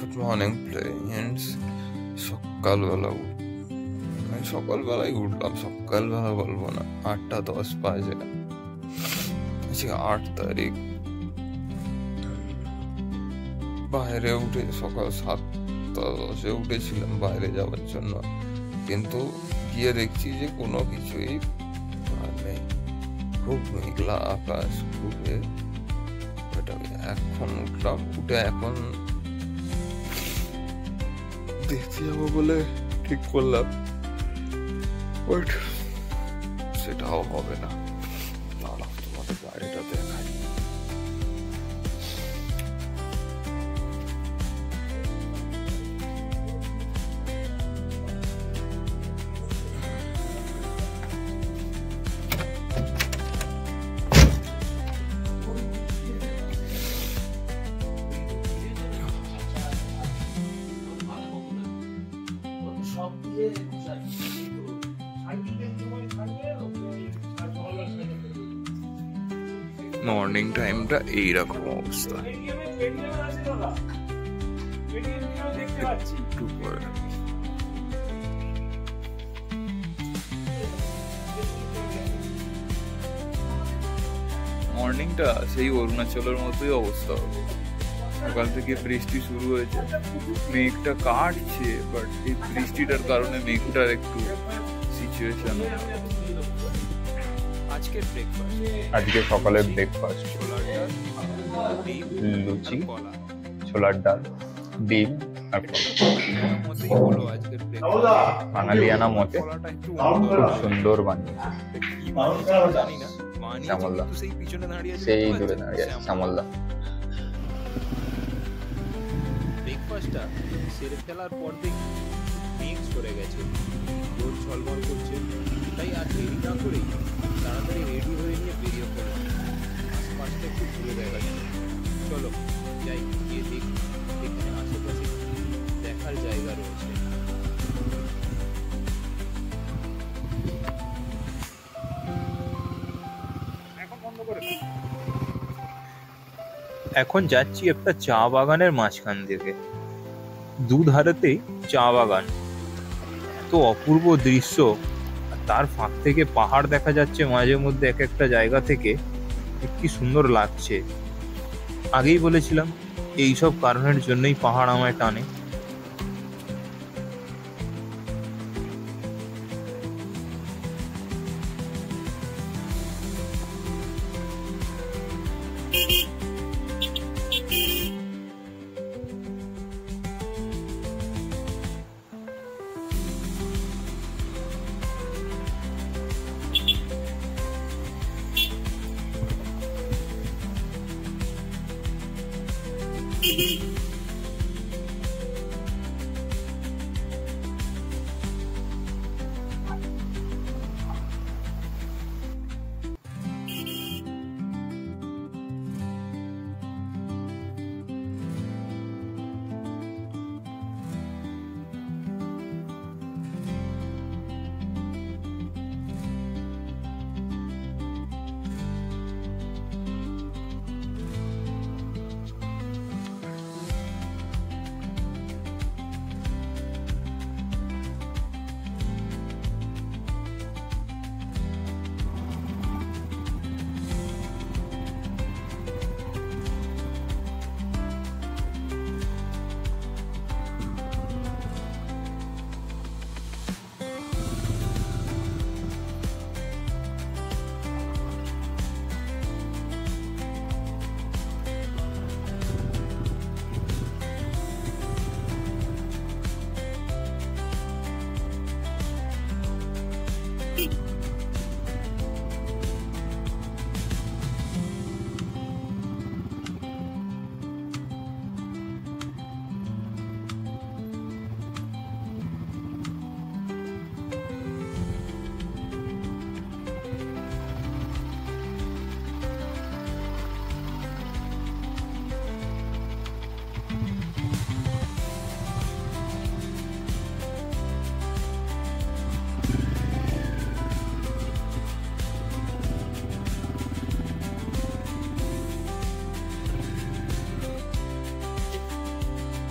Good morning friends. সকালবেলায় উঠলাম। সকালবেলা বলবো না, 8:10 বাজে। আজকে 8 তারিখ। বাইরে উঠে সকাল 7:10 উঠেছিলাম বাইরে যাওয়ার জন্য, কিন্তু গিয়ে দেখছি যে কোনো কিছুই নেই। খুব মেঘলা আকাশ। এখন উঠলাম, উঠে এখন দেখতে যাবো বলে ঠিক করলাম, বাট সেটাও হবে না। দাঁড়াও, তোমাদের বাড়িটা দেখাই। মর্নিং টাইমটা এইরকম অবস্থা। মর্নিংটা সেই অরুণাচলের মতোই অবস্থা হবে। সকাল থেকে বৃষ্টি শুরু হয়েছে, মেঘটা কাটছে, বাট এই বৃষ্টিটার কারণে মেঘটার একটু সিচুয়েশন। আজকে সকালের ব্রেকফাস্ট লুচি, ছোলার ডাল, ডিম আর বাঙালিয়ানা মতে খুব সুন্দর বানিয়েছে। শ্যামলদা সেই দূরে দাঁড়িয়ে আছে। শ্যামলদা ব্রেকফাস্টটা সেরে ফেলার পর দেখি মেঘ সরে গেছে, রোদ ঝলমল করছে। তাই আর দেরি না করেই তাড়াতাড়ি রেডি হয়ে নিয়ে বেরিয়ে পড়লাম। আশপাশটা একটু ঘুরে দেখাচ্ছি। চলো যাই, গিয়ে দেখি এখানে আশেপাশে দেখার জায়গা রয়েছে। এখন যাচ্ছি একটা চা বাগানের মাঝখান থেকে। দুধারেতেই চা বাগান, এত অপূর্ব দৃশ্য। তার ফাঁক থেকে পাহাড় দেখা যাচ্ছে মাঝে মধ্যে এক একটা জায়গা থেকে। কি সুন্দর লাগছে। আগেই বলেছিলাম এইসব কারণের জন্যই পাহাড় আমায় টানে।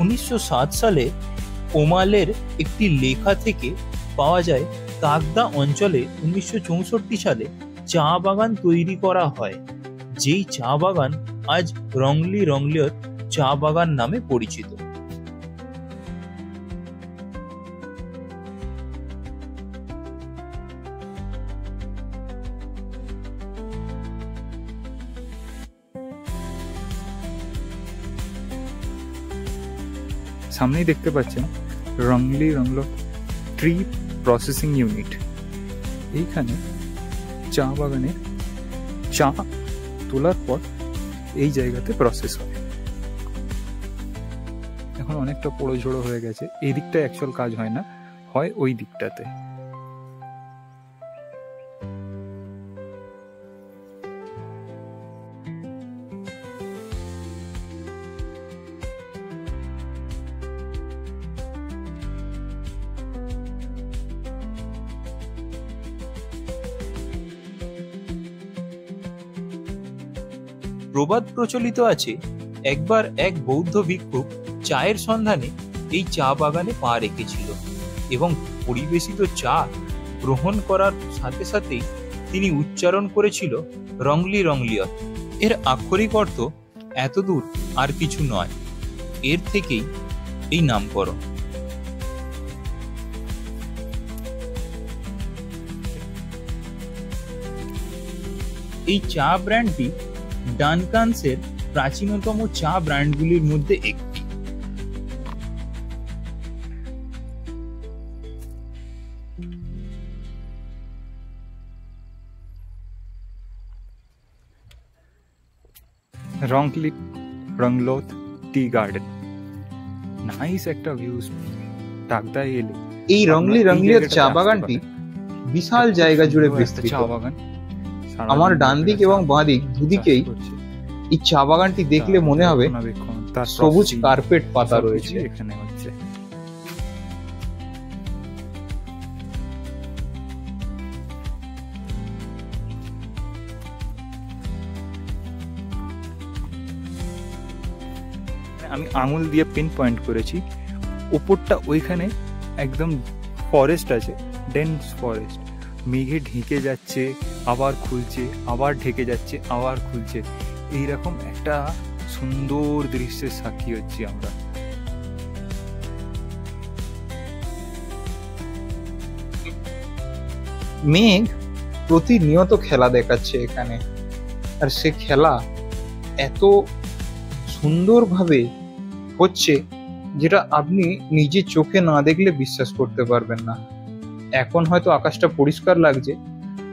1907 সালে ওমালের একটি লেখা থেকে পাওয়া যায় তাগদা অঞ্চলে 1964 সালে চা বাগান তৈরি করা হয়, যেই চা বাগান আজ রংলি রংলিয়ত চা বাগান নামে পরিচিত। সামনেই দেখতে পাচ্ছেন রংলি রংলো ট্রি প্রসেসিং ইউনিট। এইখানে চা বাগানে চা তোলার পর এই জায়গাতে প্রসেস হয়। এখন অনেকটা পোড়ো ঝোড়ো হয়ে গেছে, এই দিকটা অ্যাকচুয়াল কাজ হয় না, হয় ওই দিকটাতে। প্রবাদ প্রচলিত আছে, একবার এক বৌদ্ধ ভিক্ষুক চায়ের সন্ধানে এই চা বাগানে পা রেখেছিল এবং পরিবেশিত চা গ্রহণ করার সাথে সাথেই তিনি উচ্চারণ করেছিল রংলি রংলিয়ত। এর আক্ষরিক অর্থ এত দূর আর কিছু নয়, এর থেকেই এই নামকরণ। এই চা ব্র্যান্ডটি ডানকানসের প্রাচীনতম চা ব্র্যান্ডগুলির মধ্যে একটি। রংলি রংলোত টি গার্ডেন, নাইস একটা ভিউজ। টাকদায় এলে এই রংলি রংলিয়ত চা বাগানটি বিশাল জায়গা জুড়ে বিস্তৃত। চা বাগান আমার ডান দিক এবং বাঁ দিক দুদিকেই এই চা বাগানটি দেখলে মনে হবে সবুজ কার্পেট পাতা রয়েছে। এখানে হচ্ছে আমি আঙুল দিয়ে পিন পয়েন্ট করেছি, উপরটা ওইখানে একদম ফরেস্ট আছে, ডেন্স ফরেস্ট। মেঘে ঢেকে যাচ্ছে, আবার খুলছে, আবার ঢেকে যাচ্ছে, আবার খুলছে। এইরকম একটা সুন্দর দৃশ্যের সাক্ষী হচ্ছি আমরা। মেঘ প্রতিনিয়ত খেলা দেখাচ্ছে এখানে, আর সে খেলা এত সুন্দরভাবে হচ্ছে যেটা আপনি নিজে চোখে না দেখলে বিশ্বাস করতে পারবেন না। এখন হয়তো আকাশটা পরিষ্কার লাগছে,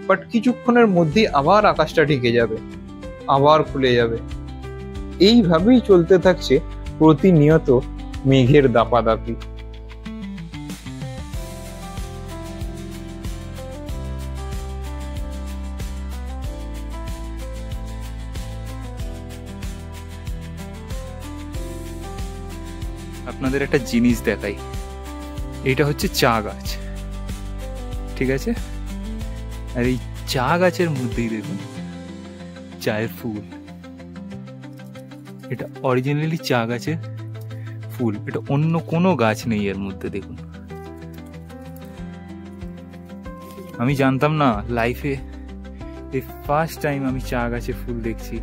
বাট কিছুক্ষণের মধ্যেই আবার আকাশটা ঢেকে যাবে, আবার খুলে যাবে। এইভাবেই চলতে থাকছে প্রতিনিয়ত মেঘের দাপাদাপি। আপনাদের একটা জিনিস দেখাই, এটা হচ্ছে চা গাছ, ঠিক আছে? আর এই চা গাছের মধ্যেই দেখুন চায়ের ফুল। এটা অরিজিনালি চা গাছের ফুল, এটা অন্য কোনো গাছ নেই এর মধ্যে। দেখুন, আমি জানতাম না, লাইফে এই ফার্স্ট টাইম আমি চা গাছে ফুল দেখছি।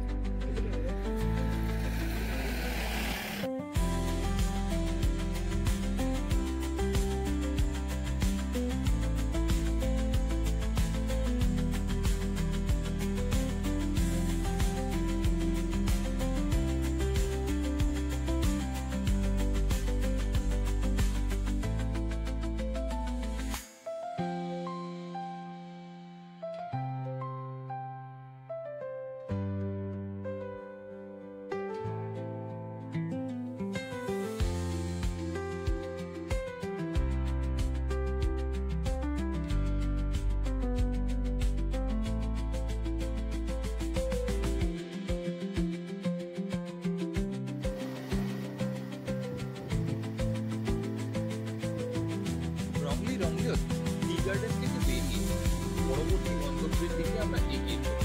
পরবর্তী গন্তব্যের দিকে আমরা এগিয়ে চলি।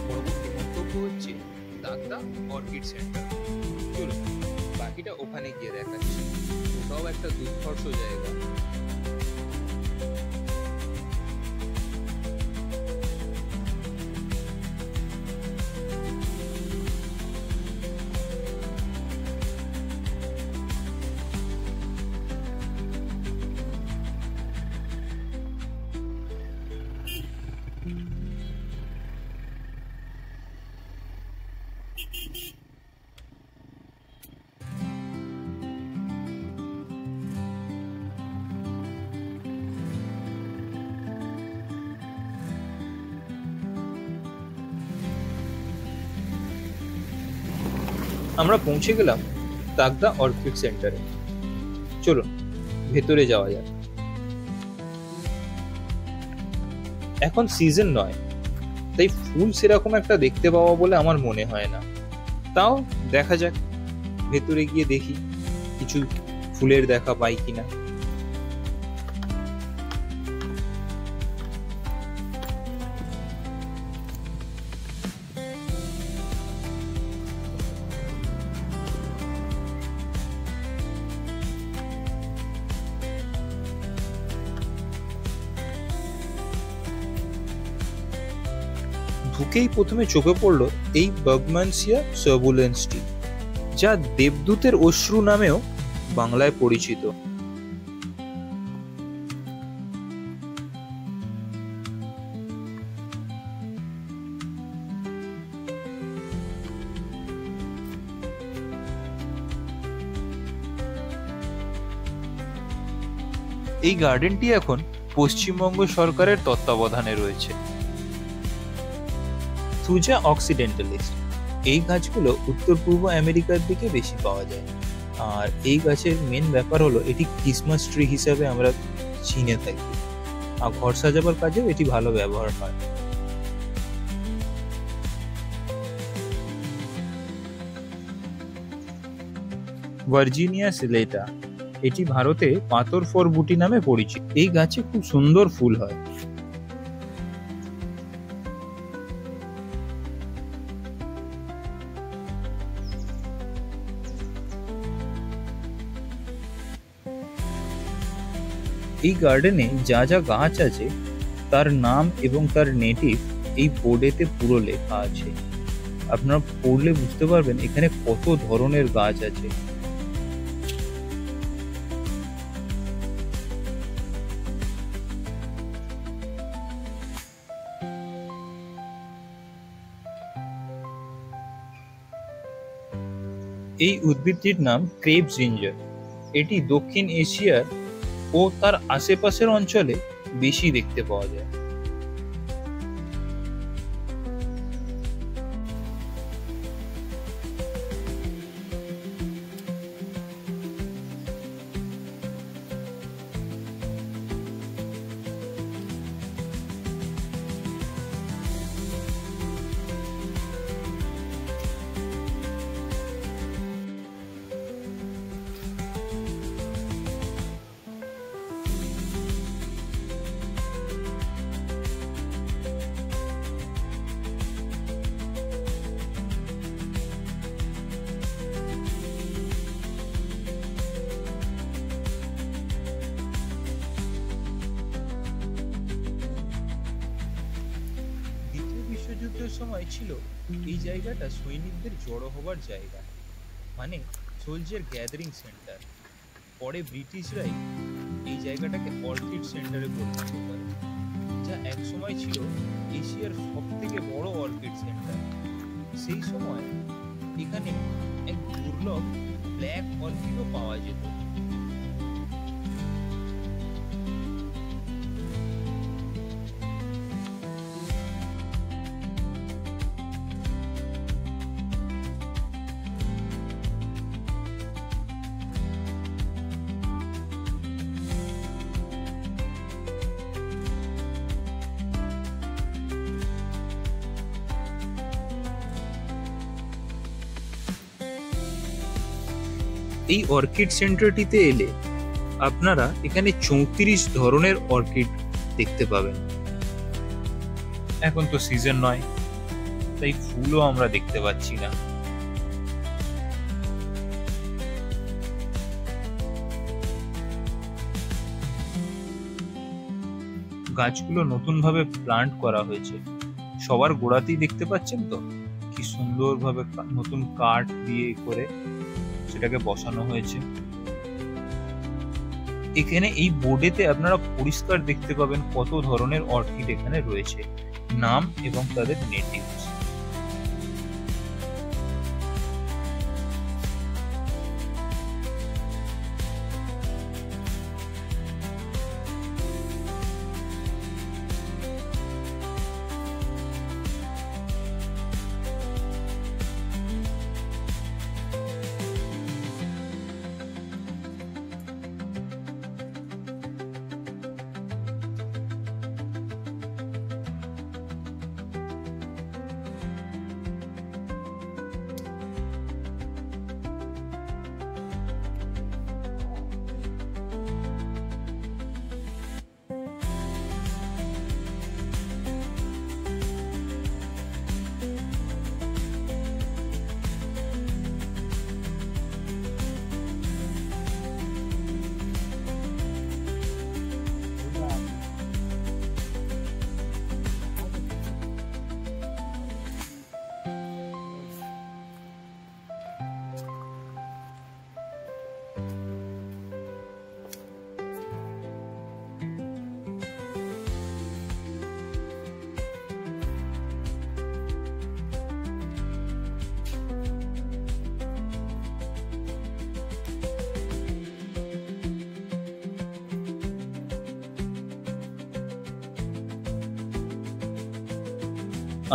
পরবর্তী গন্তব্য হচ্ছে তাগদা অর্কিড সেন্টার। চলুন। বাকিটা ওখানে গিয়ে দেখাচ্ছি। ওটাও একটা দুর্ধর্ষ জায়গা। আমরা পৌঁছে গেলাম তাগদা অর্কিড সেন্টারে। চলুন ভেতরে যাওয়া যাক। এখন সিজন নয়, তাই ফুল সেরকম একটা দেখতে পাওয়া বলে আমার মনে হয় না। তাও দেখা যাক, ভেতরে গিয়ে দেখি কিছু ফুলের দেখা পাই কিনা। ঢুকেই প্রথমে চোখে পড়ল এই বার্গম্যানসিয়া সার্বুলেন্সটি, যা দেবদূতের অশ্রু নামেও বাংলায় পরিচিত। এই গার্ডেনটি এখন পশ্চিমবঙ্গ সরকারের তত্ত্বাবধানে রয়েছে। থুজা অক্সিডেন্টালিস, এই গাছগুলো উত্তর পূর্ব আমেরিকার দিকে বেশি পাওয়া যায়। আর এই গাছের মেন ব্যাপার হলো এটি ক্রিসমাস ট্রি হিসাবে আমরা চিনে থাকি, আর ঘর সাজাবার কাজেও এটি ভালো ব্যবহার হয়। ভার্জিনিয়া সিলেটা, এটি ভারতে পাথর ফর বুটি নামে পরিচিত। এই গাছে খুব সুন্দর ফুল হয়। এই গার্ডেনে যা যা গাছ আছে তার নাম এবং তার নেটিভ এই বোর্ডেতে পুরো লেখা আছে। আপনারা পড়লে বুঝতে পারবেন এখানে কত ধরনের গাছ আছে। এই উদ্ভিদটির নাম ক্রেপ জিঞ্জার। এটি দক্ষিণ এশিয়ার ও তার আশেপাশের অঞ্চলে বেশি দেখতে পাওয়া যায়। যুদ্ধের সময় ছিল এই জায়গাটা সৈনিকদের জড়ো হবার জায়গা, মানে সোলজার গ্যাদারিং সেন্টার। পরে ব্রিটিশরাই এই জায়গাটাকে অর্কিড সেন্টারে পরিণত করে, যা এক সময় ছিল এশিয়ার সব থেকে বড় অর্কিড সেন্টার। সেই সময় এখানে এক দুর্লভ ব্ল্যাক অর্কিডও পাওয়া যেত। এই অর্কিড সেন্টারটিতে এলে আপনারা এখানে 34 ধরনের অর্কিড দেখতে পাবেন। এখন তো সিজন নয়, তাই ফুলও আমরা দেখতে পাচ্ছি না। গাছগুলো নতুন ভাবে প্লান্ট করা হয়েছে। সবার গোড়াতেই দেখতে পাচ্ছেন তো কি সুন্দরভাবে নতুন কাঠ দিয়ে করে সেটাকে বসানো হয়েছে। এখানে এই বোর্ডেতে আপনারা পরিষ্কার দেখতে পাবেন কত ধরনের অর্কিড এখানে রয়েছে, নাম এবং তাদের নেটিভস।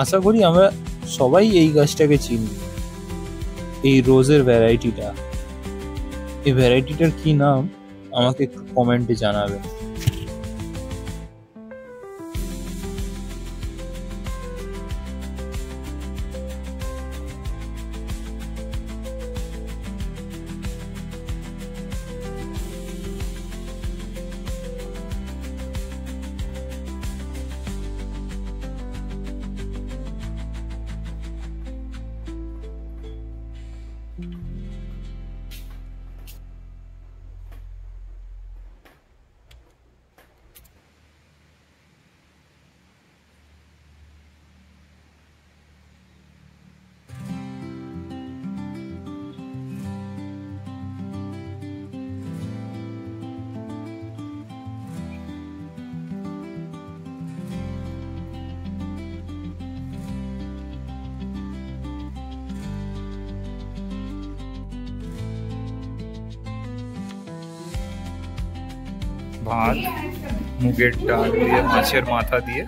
আশা করি আমরা সবাই এই গাছটাকে চিনি, এই রোজের ভ্যারাইটিটা। এই ভ্যারাইটিটার কি নাম আমাকে একটু কমেন্টে জানাবেন। ভাত, মুগের ডাল দিয়ে, মাছের মাথা দিয়ে,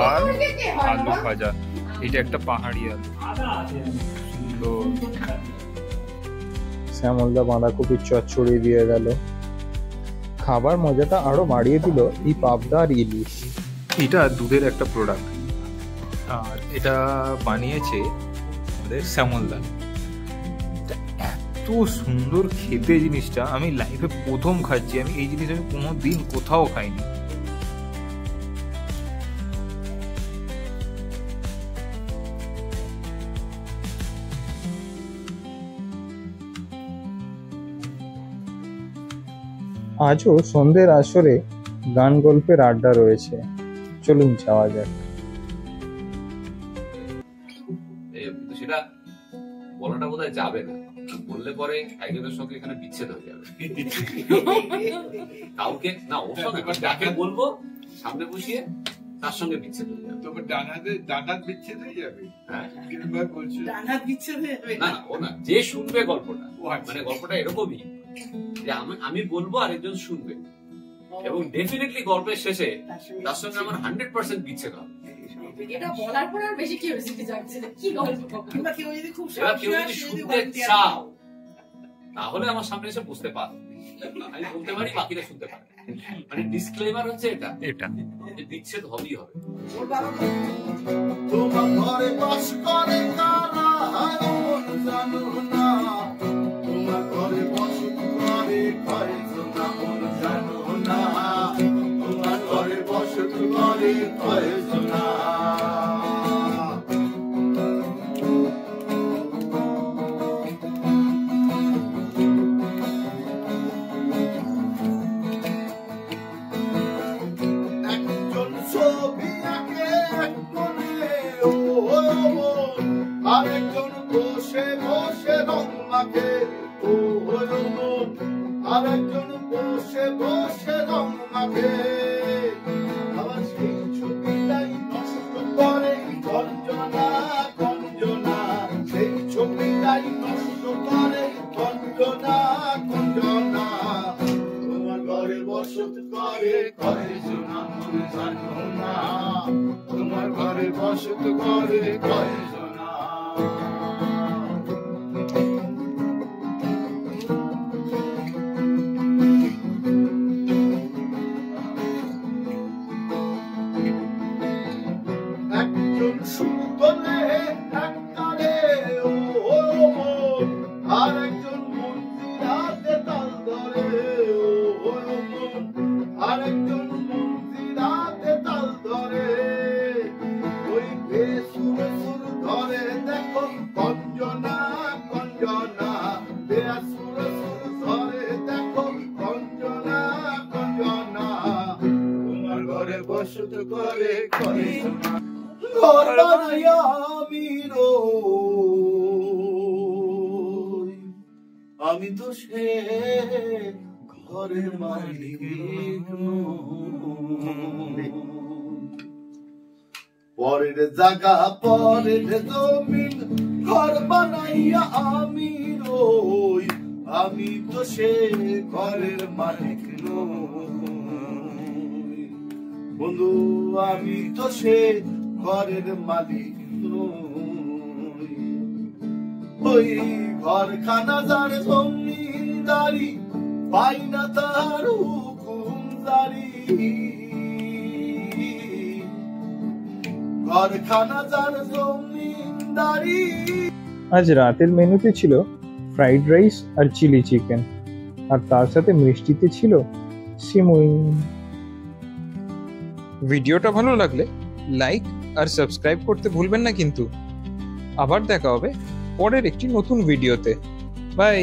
আর আলু ভাজা। এটা একটা পাহাড়ি আলু, সুন্দর। শ্যামলদা বাঁধাকপির চচ্চড়ি দিয়ে গেল। খাবার মজাটা আরো বাড়িয়ে দিল এই পাবদা আর ইলিশ। এটা দুধের একটা প্রোডাক্ট, আর এটা বানিয়েছে আমাদের শ্যামলদা। এটা এত সুন্দর খেতে জিনিসটা, আমি লাইফে প্রথম খাচ্ছি। আমি এই জিনিস আমি কোনোদিন কোথাও খাইনি। আজও সন্ধ্যের আসরে গান গল্পের আড্ডা রয়েছে, চলুন যাওয়া যাক। সেটা বলাটা বোধহয় যাবে না, বললে পরে একজনের সঙ্গে এখানে বিচ্ছেদ হয়ে যাবে। কাউকে না, ওর সঙ্গে যাকে বলবো সামনে বসিয়ে তার সঙ্গে বিচ্ছেদ হয়ে যাবে। তোমার ডানাত বিচ্ছেদ হয়ে যাবে। হ্যাঁ, বলছো ডানাত বিচ্ছেদ হয়ে যাবে। না ও না, যে শুনবে গল্পটা, মানে গল্পটা এরকমই যে আমি বলবো আর একজন শুনবে, এবং ডেফিনেটলি গল্পের শেষে তার সঙ্গে আমার 100% বিচ্ছেদ হবে। এটা বলার পর আর বেশি কিউরিওসিটি জাগছে কি গল্প, কিংবা কেউ যদি খুব এবার কেউ যদি শুনতে চাও তাহলে আমার সামনে এসে বুঝতে পারো, আমি বলতে পারি, বাকিরা শুনতে পারে। মানে ডিসক্লেমার হচ্ছে এটা যে বিচ্ছেদ হবেই হবে। ওর বাবা তোমার ঘরে বাস করে কারা মন জানো না, তোমার ঘরে বাস করে কয়েছো না মন জানো না, তোমার ঘরে বাস করে কয়েছো না। আর একজন বসে বসে রং মাখে আবার সেই ছবিটাই নষ্ট করে কঞ্জনা কঞ্জনা সেই ছবিটাই নষ্ট করে কঞ্জনা কঞ্জনা তোমার ঘরে বসত করে করে সোনা মন জানো না তোমার ঘরে বসত করে করে সোনা একজন সুতলে একটারে ও মন আর একজন মন্দির হাতে তাল ধরে ও মন আর একজন মন্দির হাতে তাল ধরে ওই বেসুর সুর ধরে দেখো কঞ্জনা কঞ্জনা বেসুর সুর ধরে দেখো কঞ্জনা কঞ্জনা তোমার ঘরে বসত করে করে সোনা ঘর বানাইয়া আমি রই আমি তো সে ঘরের মালিক নই। পরের জায়গা পরের জমিন ঘর বানাইয়া আমি রই আমি তো সে ঘরের মালিক নই বন্ধু আমি তো সে ঘরের মালিক নই ওই ঘরখানা যার জমিনদারি পাই না তার হুকুমদারি ঘরখানা যার জমিনদারি। আজ রাতের মেনুতে ছিল ফ্রাইড রাইস আর চিলি চিকেন, আর তার সাথে মিষ্টিতে ছিল সিমুই। ভিডিওটা ভালো লাগলে লাইক আর সাবস্ক্রাইব করতে ভুলবেন না কিন্তু। আবার দেখা হবে পরের একটি নতুন ভিডিওতে। বাই।